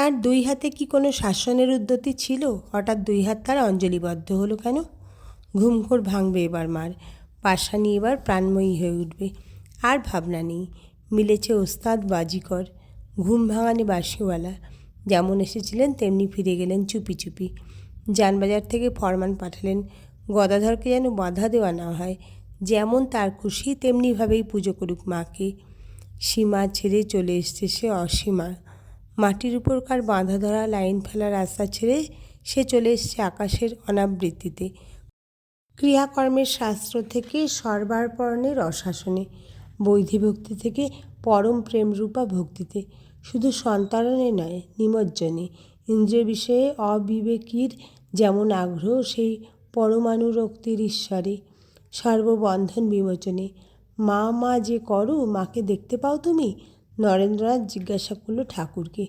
তার দুই হাতে কি কোনো শাসনের উদ্যতি ছিল? হঠাৎ দুই হাত তার অঞ্জলিবদ্ধ হলো কেন? ঘুমঘোর ভাঙবে এবার মার, পাশানি এবার প্রাণময়ী হয়ে উঠবে। আর ভাবনা নেই, মিলেছে ওস্তাদ বাজিকর, ঘুম ভাঙানি বাঁশিওয়ালা। যেমন এসেছিলেন তেমনি ফিরে গেলেন চুপি চুপি। যানবাজার থেকে ফরমান পাঠালেন গদাধরকে যেন বাধা দেওয়া না হয়, যেমন তার খুশি তেমনিভাবেই পুজো করুক মাকে। সীমা ছেড়ে চলে এসছে সে অসীমা। মাটির উপরকার বাঁধা ধরা লাইন ফেলা রাস্তা ছেড়ে সে চলে এসছে আকাশের অনাবৃত্তিতে। ক্রিয়াকর্মের শাস্ত্র থেকে সর্বার্পণের রসাসনে, বৈধিভক্তি থেকে পরম প্রেমরূপা ভক্তিতে, শুধু সন্তরণে নয়, নিমজ্জনে। ইন্দ্রিয় বিষয়ে অবিবেকীর যেমন আগ্রহ, সেই পরমানুরক্তির ঈশ্বরে, সর্ববন্ধন বিমোচনে। মা যে করো, মাকে দেখতে পাও তুমি? নরেন্দ্রনাথ জিজ্ঞাসা করল ঠাকুরকে।